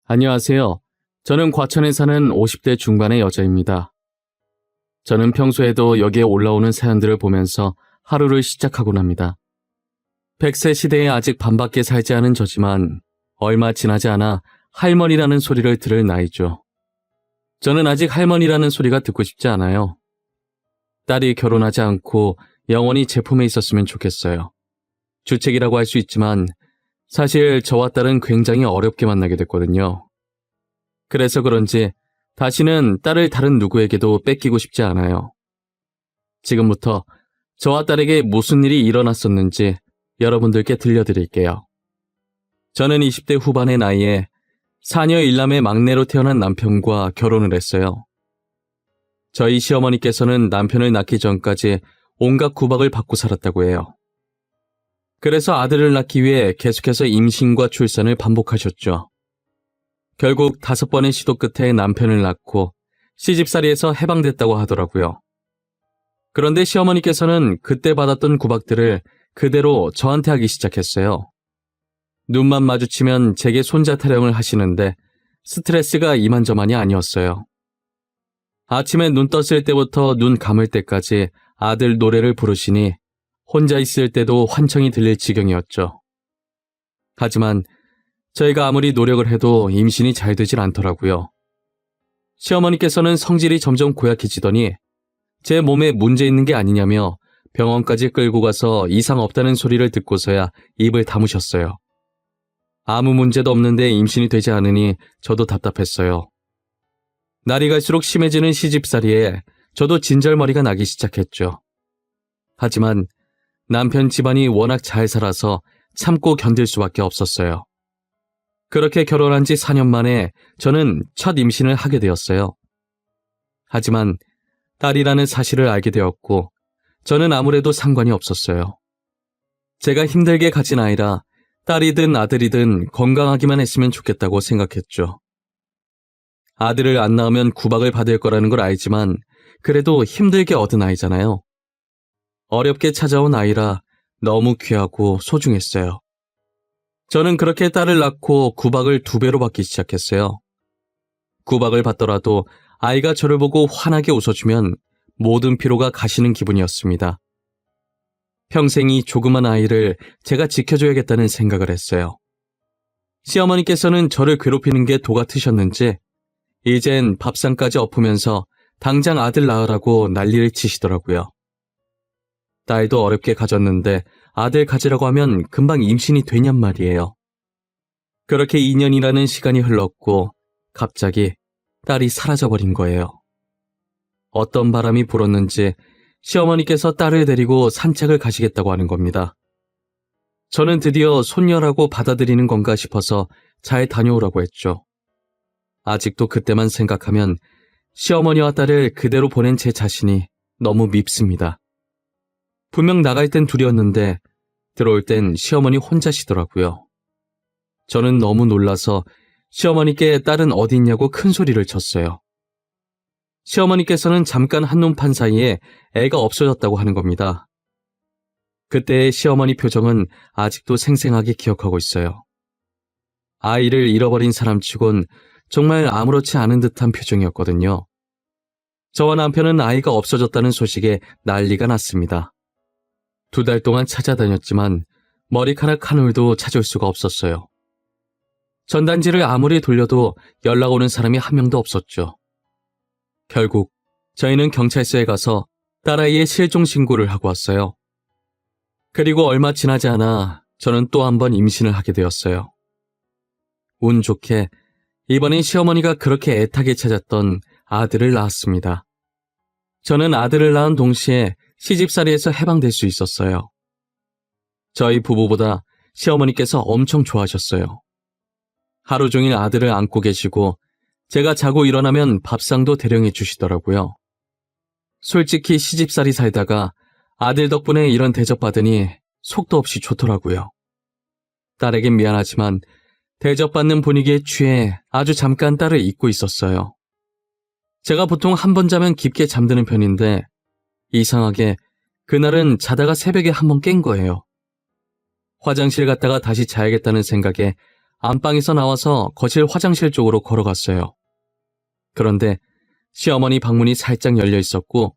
안녕하세요. 저는 과천에 사는 50대 중반의 여자입니다. 저는 평소에도 여기에 올라오는 사연들을 보면서 하루를 시작하곤 합니다. 100세 시대에 아직 반밖에 살지 않은 저지만 얼마 지나지 않아 할머니라는 소리를 들을 나이죠. 저는 아직 할머니라는 소리가 듣고 싶지 않아요. 딸이 결혼하지 않고 영원히 제 품에 있었으면 좋겠어요. 주책이라고 할 수 있지만 사실 저와 딸은 굉장히 어렵게 만나게 됐거든요. 그래서 그런지 다시는 딸을 다른 누구에게도 뺏기고 싶지 않아요. 지금부터 저와 딸에게 무슨 일이 일어났었는지 여러분들께 들려드릴게요. 저는 20대 후반의 나이에 사녀 1남의 막내로 태어난 남편과 결혼을 했어요. 저희 시어머니께서는 남편을 낳기 전까지 온갖 구박을 받고 살았다고 해요. 그래서 아들을 낳기 위해 계속해서 임신과 출산을 반복하셨죠. 결국 5번의 시도 끝에 남편을 낳고 시집살이에서 해방됐다고 하더라고요. 그런데 시어머니께서는 그때 받았던 구박들을 그대로 저한테 하기 시작했어요. 눈만 마주치면 제게 손자 타령을 하시는데 스트레스가 이만저만이 아니었어요. 아침에 눈 떴을 때부터 눈 감을 때까지 아들 노래를 부르시니 혼자 있을 때도 환청이 들릴 지경이었죠. 하지만 저희가 아무리 노력을 해도 임신이 잘 되질 않더라고요. 시어머니께서는 성질이 점점 고약해지더니 제 몸에 문제 있는 게 아니냐며 병원까지 끌고 가서 이상 없다는 소리를 듣고서야 입을 다무셨어요. 아무 문제도 없는데 임신이 되지 않으니 저도 답답했어요. 날이 갈수록 심해지는 시집살이에 저도 진절머리가 나기 시작했죠. 하지만 남편 집안이 워낙 잘 살아서 참고 견딜 수밖에 없었어요. 그렇게 결혼한 지 4년 만에 저는 첫 임신을 하게 되었어요. 하지만 딸이라는 사실을 알게 되었고 저는 아무래도 상관이 없었어요. 제가 힘들게 가진 아이라 딸이든 아들이든 건강하기만 했으면 좋겠다고 생각했죠. 아들을 안 낳으면 구박을 받을 거라는 걸 알지만 그래도 힘들게 얻은 아이잖아요. 어렵게 찾아온 아이라 너무 귀하고 소중했어요. 저는 그렇게 딸을 낳고 구박을 2배로 받기 시작했어요. 구박을 받더라도 아이가 저를 보고 환하게 웃어주면 모든 피로가 가시는 기분이었습니다. 평생 이 조그만 아이를 제가 지켜줘야겠다는 생각을 했어요. 시어머니께서는 저를 괴롭히는 게 도가 트셨는지 이젠 밥상까지 엎으면서 당장 아들 낳으라고 난리를 치시더라고요. 딸도 어렵게 가졌는데 아들 가지라고 하면 금방 임신이 되냔 말이에요. 그렇게 2년이라는 시간이 흘렀고 갑자기 딸이 사라져버린 거예요. 어떤 바람이 불었는지 시어머니께서 딸을 데리고 산책을 가시겠다고 하는 겁니다. 저는 드디어 손녀라고 받아들이는 건가 싶어서 잘 다녀오라고 했죠. 아직도 그때만 생각하면 시어머니와 딸을 그대로 보낸 제 자신이 너무 밉습니다. 분명 나갈 땐 둘이었는데 들어올 땐 시어머니 혼자시더라고요. 저는 너무 놀라서 시어머니께 딸은 어디 있냐고 큰 소리를 쳤어요. 시어머니께서는 잠깐 한눈 판 사이에 애가 없어졌다고 하는 겁니다. 그때의 시어머니 표정은 아직도 생생하게 기억하고 있어요. 아이를 잃어버린 사람치곤 정말 아무렇지 않은 듯한 표정이었거든요. 저와 남편은 아이가 없어졌다는 소식에 난리가 났습니다. 2달 동안 찾아다녔지만 머리카락 한 올도 찾을 수가 없었어요. 전단지를 아무리 돌려도 연락 오는 사람이 한 명도 없었죠. 결국 저희는 경찰서에 가서 딸아이의 실종 신고를 하고 왔어요. 그리고 얼마 지나지 않아 저는 또 한 번 임신을 하게 되었어요. 운 좋게 이번엔 시어머니가 그렇게 애타게 찾았던 아들을 낳았습니다. 저는 아들을 낳은 동시에 시집살이에서 해방될 수 있었어요. 저희 부부보다 시어머니께서 엄청 좋아하셨어요. 하루 종일 아들을 안고 계시고 제가 자고 일어나면 밥상도 대령해 주시더라고요. 솔직히 시집살이 살다가 아들 덕분에 이런 대접받으니 속도 없이 좋더라고요. 딸에겐 미안하지만 대접받는 분위기에 취해 아주 잠깐 딸을 잊고 있었어요. 제가 보통 한 번 자면 깊게 잠드는 편인데 이상하게 그날은 자다가 새벽에 한 번 깬 거예요. 화장실 갔다가 다시 자야겠다는 생각에 안방에서 나와서 거실 화장실 쪽으로 걸어갔어요. 그런데 시어머니 방문이 살짝 열려 있었고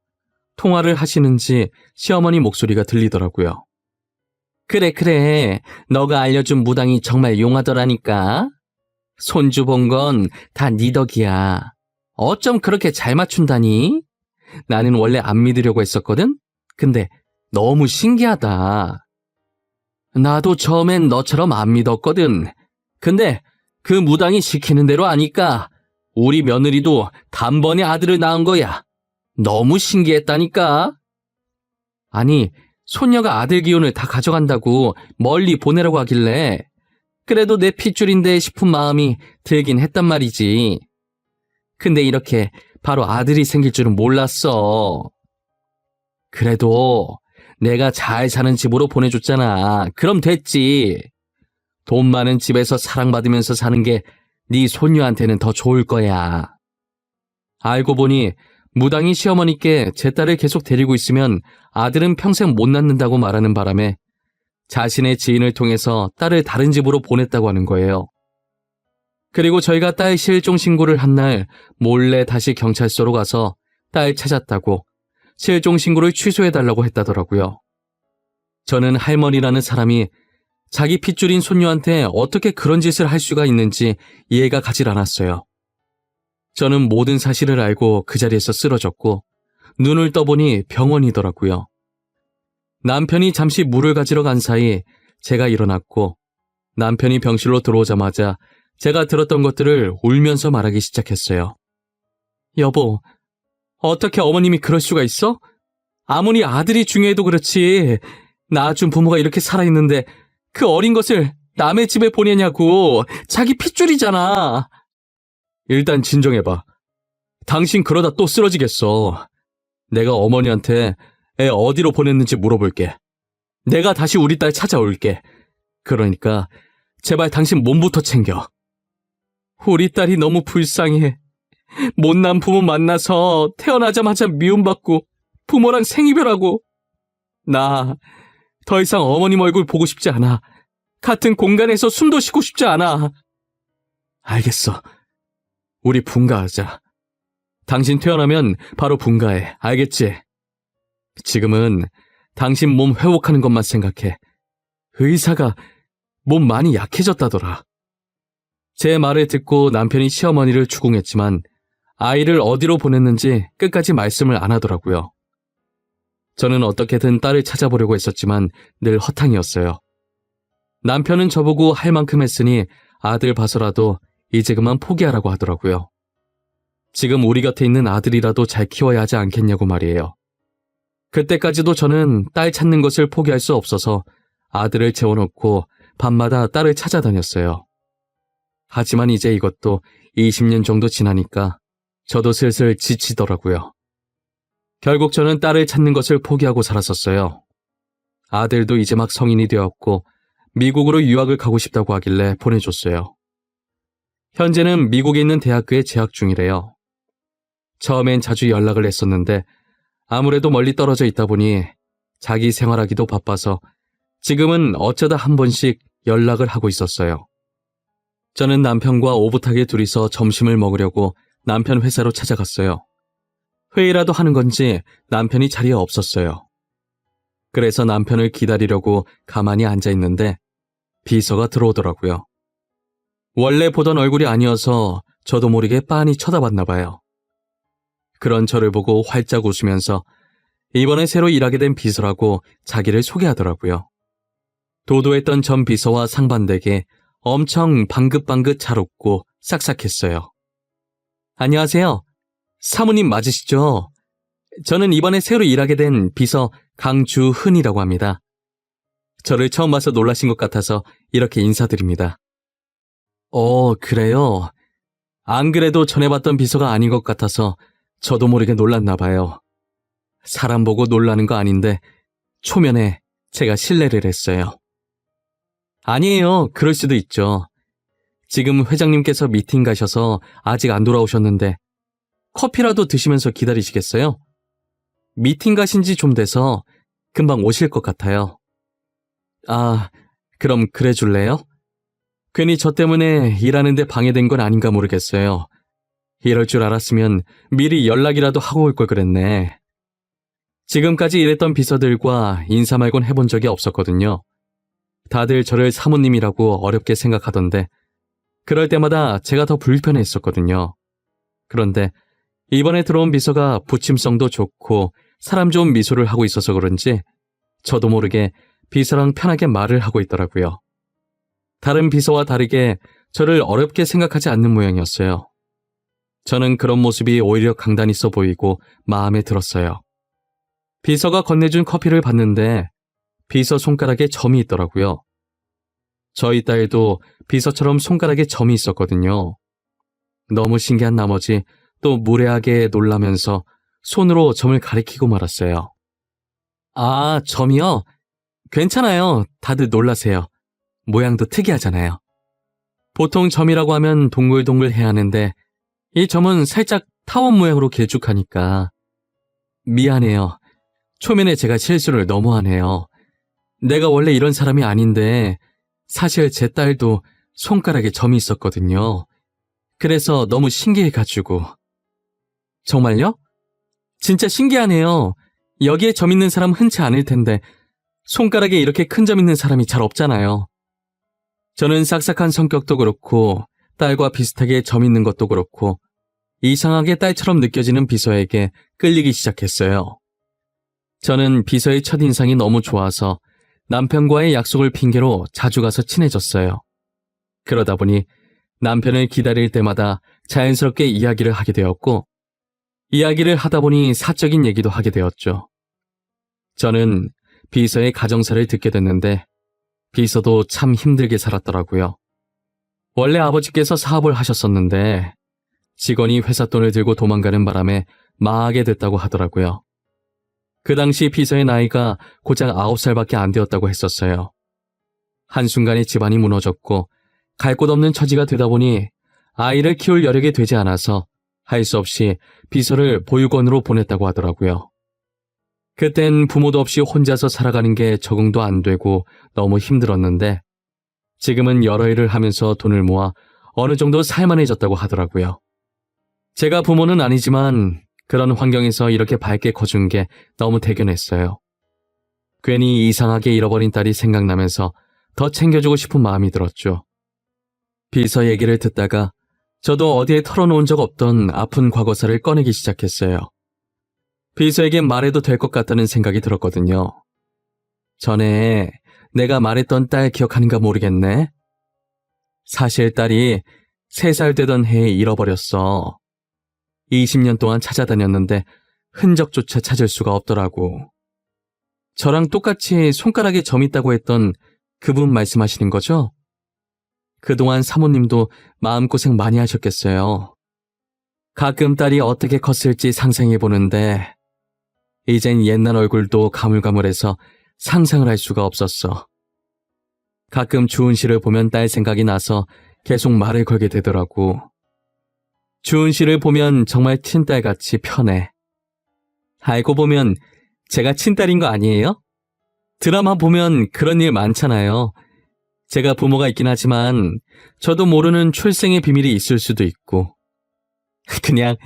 통화를 하시는지 시어머니 목소리가 들리더라고요. 그래. 너가 알려준 무당이 정말 용하더라니까. 손주 본 건 다 네 덕이야. 어쩜 그렇게 잘 맞춘다니? 나는 원래 안 믿으려고 했었거든? 근데 너무 신기하다. 나도 처음엔 너처럼 안 믿었거든. 근데 그 무당이 시키는 대로 하니까 우리 며느리도 단번에 아들을 낳은 거야. 너무 신기했다니까. 아니, 손녀가 아들 기운을 다 가져간다고 멀리 보내라고 하길래 그래도 내 핏줄인데 싶은 마음이 들긴 했단 말이지. 근데 이렇게 바로 아들이 생길 줄은 몰랐어. 그래도 내가 잘 사는 집으로 보내줬잖아. 그럼 됐지. 돈 많은 집에서 사랑받으면서 사는 게 네 손녀한테는 더 좋을 거야. 알고 보니 무당이 시어머니께 제 딸을 계속 데리고 있으면 아들은 평생 못 낳는다고 말하는 바람에 자신의 지인을 통해서 딸을 다른 집으로 보냈다고 하는 거예요. 그리고 저희가 딸 실종 신고를 한 날 몰래 다시 경찰서로 가서 딸 찾았다고 실종 신고를 취소해달라고 했다더라고요. 저는 할머니라는 사람이 자기 핏줄인 손녀한테 어떻게 그런 짓을 할 수가 있는지 이해가 가질 않았어요. 저는 모든 사실을 알고 그 자리에서 쓰러졌고 눈을 떠보니 병원이더라고요. 남편이 잠시 물을 가지러 간 사이 제가 일어났고 남편이 병실로 들어오자마자 제가 들었던 것들을 울면서 말하기 시작했어요. 여보, 어떻게 어머님이 그럴 수가 있어? 아무리 아들이 중요해도 그렇지. 낳아준 부모가 이렇게 살아있는데 그 어린 것을 남의 집에 보내냐고. 자기 핏줄이잖아. 일단 진정해봐. 당신 그러다 또 쓰러지겠어. 내가 어머니한테 애 어디로 보냈는지 물어볼게. 내가 다시 우리 딸 찾아올게. 그러니까 제발 당신 몸부터 챙겨. 우리 딸이 너무 불쌍해. 못난 부모 만나서 태어나자마자 미움받고 부모랑 생이별하고. 나 더 이상 어머님 얼굴 보고 싶지 않아. 같은 공간에서 숨도 쉬고 싶지 않아. 알겠어. 우리 분가하자. 당신 퇴원하면 바로 분가해. 알겠지? 지금은 당신 몸 회복하는 것만 생각해. 의사가 몸 많이 약해졌다더라. 제 말을 듣고 남편이 시어머니를 추궁했지만 아이를 어디로 보냈는지 끝까지 말씀을 안 하더라고요. 저는 어떻게든 딸을 찾아보려고 했었지만 늘 허탕이었어요. 남편은 저보고 할 만큼 했으니 아들 봐서라도 이제 그만 포기하라고 하더라고요. 지금 우리 곁에 있는 아들이라도 잘 키워야 하지 않겠냐고 말이에요. 그때까지도 저는 딸 찾는 것을 포기할 수 없어서 아들을 재워놓고 밤마다 딸을 찾아다녔어요. 하지만 이제 이것도 20년 정도 지나니까 저도 슬슬 지치더라고요. 결국 저는 딸을 찾는 것을 포기하고 살았었어요. 아들도 이제 막 성인이 되었고 미국으로 유학을 가고 싶다고 하길래 보내줬어요. 현재는 미국에 있는 대학교에 재학 중이래요. 처음엔 자주 연락을 했었는데 아무래도 멀리 떨어져 있다 보니 자기 생활하기도 바빠서 지금은 어쩌다 한 번씩 연락을 하고 있었어요. 저는 남편과 오붓하게 둘이서 점심을 먹으려고 남편 회사로 찾아갔어요. 회의라도 하는 건지 남편이 자리에 없었어요. 그래서 남편을 기다리려고 가만히 앉아 있는데 비서가 들어오더라고요. 원래 보던 얼굴이 아니어서 저도 모르게 빤히 쳐다봤나 봐요. 그런 저를 보고 활짝 웃으면서 이번에 새로 일하게 된 비서라고 자기를 소개하더라고요. 도도했던 전 비서와 상반되게 엄청 방긋방긋 잘 웃고 싹싹했어요. 안녕하세요. 사모님 맞으시죠? 저는 이번에 새로 일하게 된 비서 강주흔이라고 합니다. 저를 처음 봐서 놀라신 것 같아서 이렇게 인사드립니다. 그래요? 안 그래도 전에 봤던 비서가 아닌 것 같아서 저도 모르게 놀랐나 봐요. 사람 보고 놀라는 거 아닌데 초면에 제가 실례를 했어요. 아니에요. 그럴 수도 있죠. 지금 회장님께서 미팅 가셔서 아직 안 돌아오셨는데 커피라도 드시면서 기다리시겠어요? 미팅 가신 지 좀 돼서 금방 오실 것 같아요. 아, 그럼 그래 줄래요? 괜히 저 때문에 일하는데 방해된 건 아닌가 모르겠어요. 이럴 줄 알았으면 미리 연락이라도 하고 올 걸 그랬네. 지금까지 일했던 비서들과 인사 말곤 해본 적이 없었거든요. 다들 저를 사모님이라고 어렵게 생각하던데 그럴 때마다 제가 더 불편했었거든요. 그런데 이번에 들어온 비서가 부침성도 좋고 사람 좋은 미소를 하고 있어서 그런지 저도 모르게 비서랑 편하게 말을 하고 있더라고요. 다른 비서와 다르게 저를 어렵게 생각하지 않는 모양이었어요. 저는 그런 모습이 오히려 강단 있어 보이고 마음에 들었어요. 비서가 건네준 커피를 봤는데 비서 손가락에 점이 있더라고요. 저희 딸도 비서처럼 손가락에 점이 있었거든요. 너무 신기한 나머지 또 무례하게 놀라면서 손으로 점을 가리키고 말았어요. 아, 점이요? 괜찮아요. 다들 놀라세요. 모양도 특이하잖아요. 보통 점이라고 하면 동글동글해야 하는데 이 점은 살짝 타원 모양으로 길쭉하니까. 미안해요. 초면에 제가 실수를 너무 하네요. 내가 원래 이런 사람이 아닌데 사실 제 딸도 손가락에 점이 있었거든요. 그래서 너무 신기해가지고. 정말요? 진짜 신기하네요. 여기에 점 있는 사람 흔치 않을 텐데 손가락에 이렇게 큰 점 있는 사람이 잘 없잖아요. 저는 싹싹한 성격도 그렇고 딸과 비슷하게 점 있는 것도 그렇고 이상하게 딸처럼 느껴지는 비서에게 끌리기 시작했어요. 저는 비서의 첫인상이 너무 좋아서 남편과의 약속을 핑계로 자주 가서 친해졌어요. 그러다 보니 남편을 기다릴 때마다 자연스럽게 이야기를 하게 되었고 이야기를 하다 보니 사적인 얘기도 하게 되었죠. 저는 비서의 가정사를 듣게 됐는데 비서도 참 힘들게 살았더라고요. 원래 아버지께서 사업을 하셨었는데 직원이 회사 돈을 들고 도망가는 바람에 망하게 됐다고 하더라고요. 그 당시 비서의 나이가 고작 9살밖에 안 되었다고 했었어요. 한순간에 집안이 무너졌고 갈 곳 없는 처지가 되다 보니 아이를 키울 여력이 되지 않아서 할 수 없이 비서를 보육원으로 보냈다고 하더라고요. 그땐 부모도 없이 혼자서 살아가는 게 적응도 안 되고 너무 힘들었는데 지금은 여러 일을 하면서 돈을 모아 어느 정도 살만해졌다고 하더라고요. 제가 부모는 아니지만 그런 환경에서 이렇게 밝게 커준 게 너무 대견했어요. 괜히 이상하게 잃어버린 딸이 생각나면서 더 챙겨주고 싶은 마음이 들었죠. 비서 얘기를 듣다가 저도 어디에 털어놓은 적 없던 아픈 과거사를 꺼내기 시작했어요. 비서에게 말해도 될 것 같다는 생각이 들었거든요. 전에 내가 말했던 딸 기억하는가 모르겠네. 사실 딸이 3살 되던 해에 잃어버렸어. 20년 동안 찾아다녔는데 흔적조차 찾을 수가 없더라고. 저랑 똑같이 손가락에 점 있다고 했던 그분 말씀하시는 거죠? 그동안 사모님도 마음고생 많이 하셨겠어요. 가끔 딸이 어떻게 컸을지 상상해보는데 이젠 옛날 얼굴도 가물가물해서 상상을 할 수가 없었어. 가끔 주은 씨를 보면 딸 생각이 나서 계속 말을 걸게 되더라고. 주은 씨를 보면 정말 친딸같이 편해. 알고 보면 제가 친딸인 거 아니에요? 드라마 보면 그런 일 많잖아요. 제가 부모가 있긴 하지만 저도 모르는 출생의 비밀이 있을 수도 있고. 그냥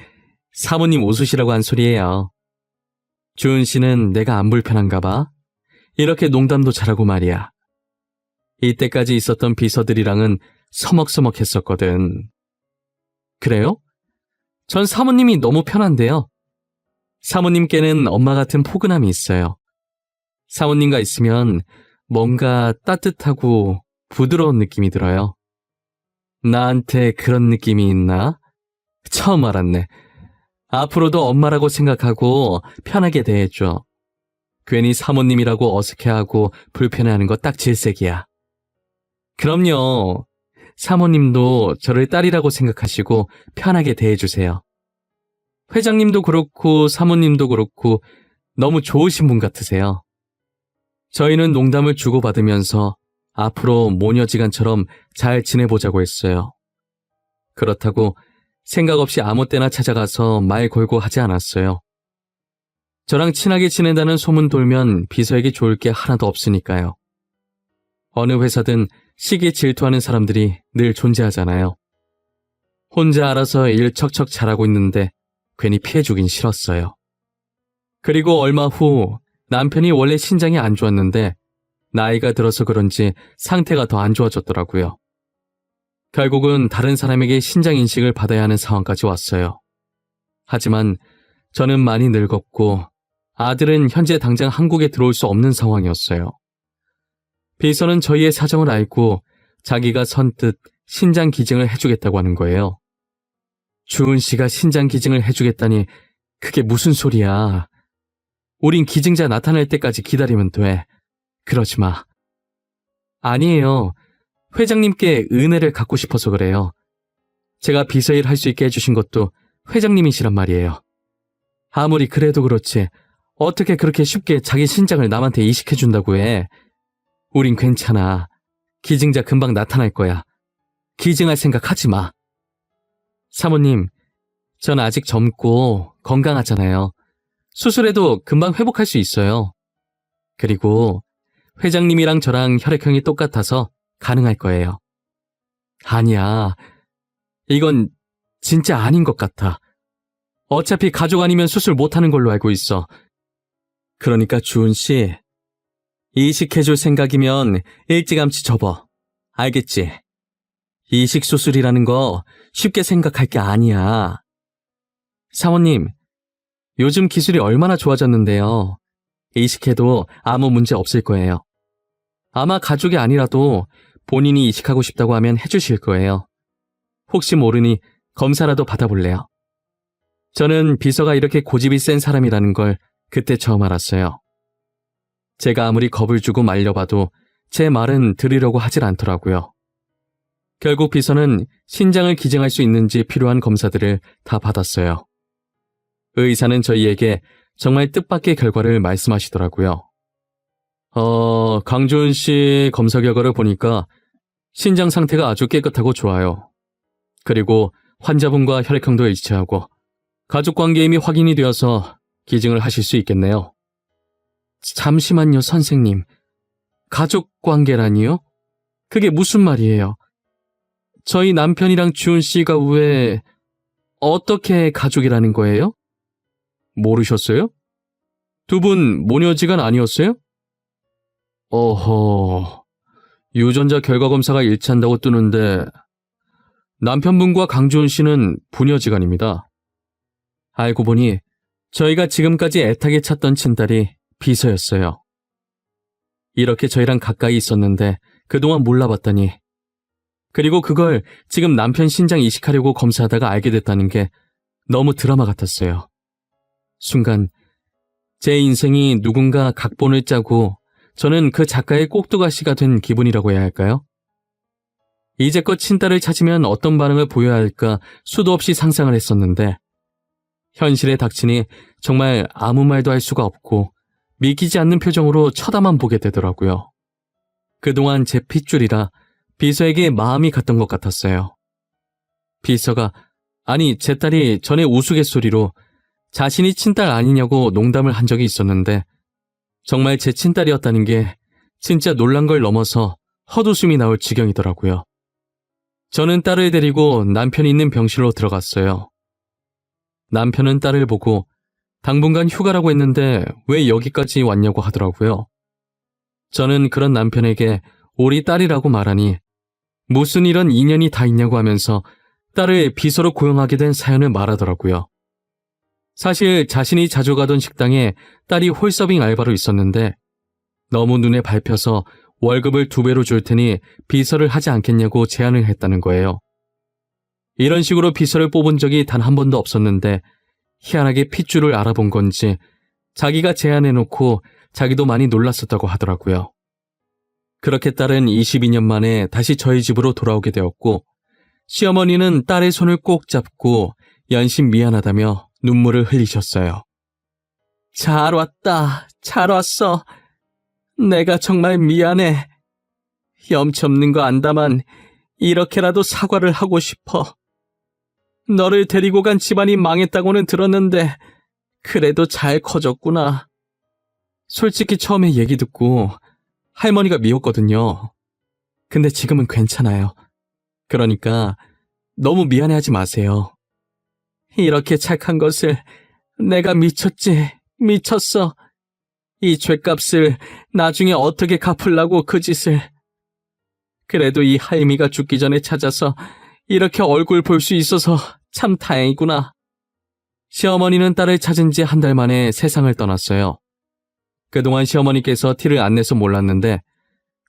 사모님 웃으시라고 한 소리예요. 주은 씨는 내가 안 불편한가 봐. 이렇게 농담도 잘하고 말이야. 이때까지 있었던 비서들이랑은 서먹서먹했었거든. 그래요? 전 사모님이 너무 편한데요. 사모님께는 엄마 같은 포근함이 있어요. 사모님과 있으면 뭔가 따뜻하고 부드러운 느낌이 들어요. 나한테 그런 느낌이 있나? 처음 알았네. 앞으로도 엄마라고 생각하고 편하게 대해줘. 괜히 사모님이라고 어색해하고 불편해하는 거 딱 질색이야. 그럼요. 사모님도 저를 딸이라고 생각하시고 편하게 대해주세요. 회장님도 그렇고 사모님도 그렇고 너무 좋으신 분 같으세요. 저희는 농담을 주고받으면서 앞으로 모녀지간처럼 잘 지내보자고 했어요. 그렇다고 생각 없이 아무 때나 찾아가서 말 걸고 하지 않았어요. 저랑 친하게 지낸다는 소문 돌면 비서에게 좋을 게 하나도 없으니까요. 어느 회사든 시기 질투하는 사람들이 늘 존재하잖아요. 혼자 알아서 일 척척 잘하고 있는데 괜히 피해주긴 싫었어요. 그리고 얼마 후 남편이 원래 신장이 안 좋았는데 나이가 들어서 그런지 상태가 더 안 좋아졌더라고요. 결국은 다른 사람에게 신장 인식을 받아야 하는 상황까지 왔어요. 하지만 저는 많이 늙었고 아들은 현재 당장 한국에 들어올 수 없는 상황이었어요. 비서는 저희의 사정을 알고 자기가 선뜻 신장 기증을 해주겠다고 하는 거예요. 주은 씨가 신장 기증을 해주겠다니 그게 무슨 소리야. 우린 기증자 나타날 때까지 기다리면 돼. 그러지 마. 아니에요. 회장님께 은혜를 갚고 싶어서 그래요. 제가 비서일 할 수 있게 해주신 것도 회장님이시란 말이에요. 아무리 그래도 그렇지 어떻게 그렇게 쉽게 자기 신장을 남한테 이식해준다고 해. 우린 괜찮아. 기증자 금방 나타날 거야. 기증할 생각 하지 마. 사모님, 전 아직 젊고 건강하잖아요. 수술해도 금방 회복할 수 있어요. 그리고 회장님이랑 저랑 혈액형이 똑같아서 가능할 거예요. 아니야. 이건 진짜 아닌 것 같아. 어차피 가족 아니면 수술 못하는 걸로 알고 있어. 그러니까 주은 씨, 이식해줄 생각이면 일찌감치 접어. 알겠지? 이식 수술이라는 거 쉽게 생각할 게 아니야. 사모님, 요즘 기술이 얼마나 좋아졌는데요. 이식해도 아무 문제 없을 거예요. 아마 가족이 아니라도 본인이 이식하고 싶다고 하면 해주실 거예요. 혹시 모르니 검사라도 받아볼래요? 저는 비서가 이렇게 고집이 센 사람이라는 걸 그때 처음 알았어요. 제가 아무리 겁을 주고 말려봐도 제 말은 들으려고 하질 않더라고요. 결국 비서는 신장을 기증할 수 있는지 필요한 검사들을 다 받았어요. 의사는 저희에게 정말 뜻밖의 결과를 말씀하시더라고요. 강주은 씨 검사 결과를 보니까 신장 상태가 아주 깨끗하고 좋아요. 그리고 환자분과 혈액형도 일치하고 가족관계 이미 확인이 되어서 기증을 하실 수 있겠네요. 잠시만요, 선생님. 가족관계라니요? 그게 무슨 말이에요? 저희 남편이랑 주은 씨가 왜 어떻게 가족이라는 거예요? 모르셨어요? 두 분 모녀지간 아니었어요? 어허, 유전자 결과 검사가 일치한다고 뜨는데 남편분과 강주은 씨는 부녀지간입니다. 알고 보니 저희가 지금까지 애타게 찾던 친딸이 비서였어요. 이렇게 저희랑 가까이 있었는데 그동안 몰라봤다니. 그리고 그걸 지금 남편 신장 이식하려고 검사하다가 알게 됐다는 게 너무 드라마 같았어요. 순간 제 인생이 누군가 각본을 짜고 저는 그 작가의 꼭두가시가 된 기분이라고 해야 할까요? 이제껏 친딸을 찾으면 어떤 반응을 보여야 할까 수도 없이 상상을 했었는데 현실에 닥치니 정말 아무 말도 할 수가 없고 믿기지 않는 표정으로 쳐다만 보게 되더라고요. 그동안 제 핏줄이라 비서에게 마음이 갔던 것 같았어요. 비서가, 아니 제 딸이 전에 우스갯소리로 자신이 친딸 아니냐고 농담을 한 적이 있었는데 정말 제 친딸이었다는 게 진짜 놀란 걸 넘어서 헛웃음이 나올 지경이더라고요. 저는 딸을 데리고 남편이 있는 병실로 들어갔어요. 남편은 딸을 보고 당분간 휴가라고 했는데 왜 여기까지 왔냐고 하더라고요. 저는 그런 남편에게 우리 딸이라고 말하니 무슨 이런 인연이 다 있냐고 하면서 딸을 비서로 고용하게 된 사연을 말하더라고요. 사실 자신이 자주 가던 식당에 딸이 홀서빙 알바로 있었는데 너무 눈에 밟혀서 월급을 2배로 줄 테니 비서를 하지 않겠냐고 제안을 했다는 거예요. 이런 식으로 비서를 뽑은 적이 단 한 번도 없었는데 희한하게 핏줄을 알아본 건지 자기가 제안해놓고 자기도 많이 놀랐었다고 하더라고요. 그렇게 딸은 22년 만에 다시 저희 집으로 돌아오게 되었고 시어머니는 딸의 손을 꼭 잡고 연신 미안하다며 눈물을 흘리셨어요. 잘 왔다. 잘 왔어. 내가 정말 미안해. 염치 없는 거 안다만 이렇게라도 사과를 하고 싶어. 너를 데리고 간 집안이 망했다고는 들었는데 그래도 잘 커졌구나. 솔직히 처음에 얘기 듣고 할머니가 미웠거든요. 근데 지금은 괜찮아요. 그러니까 너무 미안해하지 마세요. 이렇게 착한 것을 내가 미쳤어. 이 죗값을 나중에 어떻게 갚으려고 그 짓을. 그래도 이 할미가 죽기 전에 찾아서 이렇게 얼굴 볼 수 있어서 참 다행이구나. 시어머니는 딸을 찾은 지 한 달 만에 세상을 떠났어요. 그동안 시어머니께서 티를 안 내서 몰랐는데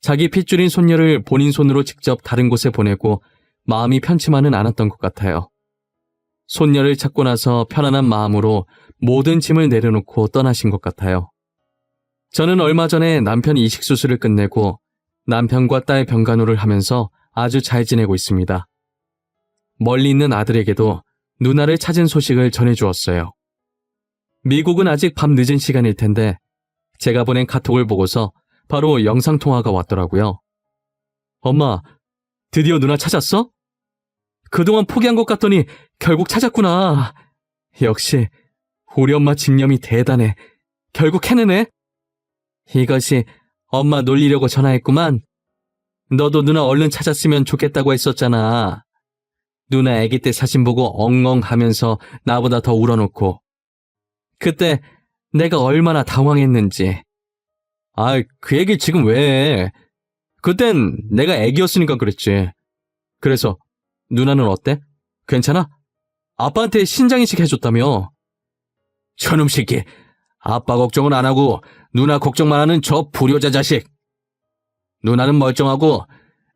자기 핏줄인 손녀를 본인 손으로 직접 다른 곳에 보내고 마음이 편치만은 않았던 것 같아요. 손녀를 찾고 나서 편안한 마음으로 모든 짐을 내려놓고 떠나신 것 같아요. 저는 얼마 전에 남편 이식 수술을 끝내고 남편과 딸 병간호를 하면서 아주 잘 지내고 있습니다. 멀리 있는 아들에게도 누나를 찾은 소식을 전해주었어요. 미국은 아직 밤 늦은 시간일 텐데 제가 보낸 카톡을 보고서 바로 영상통화가 왔더라고요. 엄마, 드디어 누나 찾았어? 그동안 포기한 것 같더니 결국 찾았구나. 역시 우리 엄마 집념이 대단해. 결국 해내네. 이것이 엄마 놀리려고 전화했구만. 너도 누나 얼른 찾았으면 좋겠다고 했었잖아. 누나 아기 때 사진 보고 엉엉 하면서 나보다 더 울어놓고. 그때 내가 얼마나 당황했는지. 그 얘기 지금 왜 해? 그땐 내가 애기였으니까 그랬지. 그래서 누나는 어때? 괜찮아? 아빠한테 신장이식 해줬다며. 저놈 새끼. 아빠 걱정은 안 하고 누나 걱정만 하는 저 불효자 자식. 누나는 멀쩡하고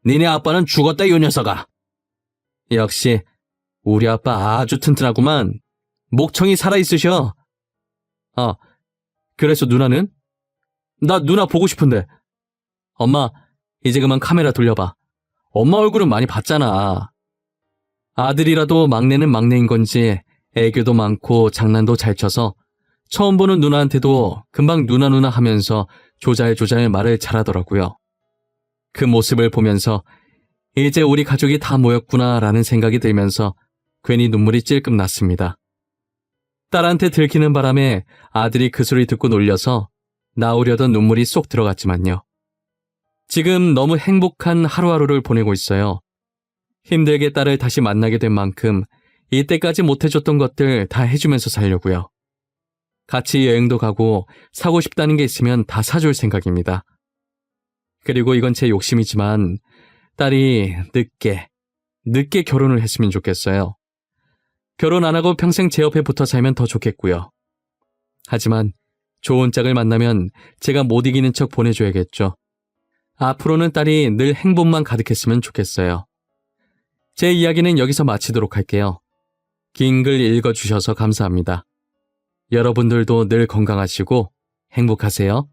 니네 아빠는 죽었다 이 녀석아. 역시 우리 아빠 아주 튼튼하구만. 목청이 살아있으셔. 그래서 누나는? 나 누나 보고 싶은데. 엄마, 이제 그만 카메라 돌려봐. 엄마 얼굴은 많이 봤잖아. 아들이라도 막내는 막내인 건지 애교도 많고 장난도 잘 쳐서 처음 보는 누나한테도 금방 누나 하면서 조잘조잘 말을 잘하더라고요. 그 모습을 보면서 이제 우리 가족이 다 모였구나라는 생각이 들면서 괜히 눈물이 찔끔 났습니다. 딸한테 들키는 바람에 아들이 그 소리 듣고 놀려서 나오려던 눈물이 쏙 들어갔지만요. 지금 너무 행복한 하루하루를 보내고 있어요. 힘들게 딸을 다시 만나게 된 만큼 이때까지 못해줬던 것들 다 해주면서 살려고요. 같이 여행도 가고 사고 싶다는 게 있으면 다 사줄 생각입니다. 그리고 이건 제 욕심이지만 딸이 늦게 결혼을 했으면 좋겠어요. 결혼 안 하고 평생 제 옆에 붙어 살면 더 좋겠고요. 하지만 좋은 짝을 만나면 제가 못 이기는 척 보내줘야겠죠. 앞으로는 딸이 늘 행복만 가득했으면 좋겠어요. 제 이야기는 여기서 마치도록 할게요. 긴 글 읽어주셔서 감사합니다. 여러분들도 늘 건강하시고 행복하세요.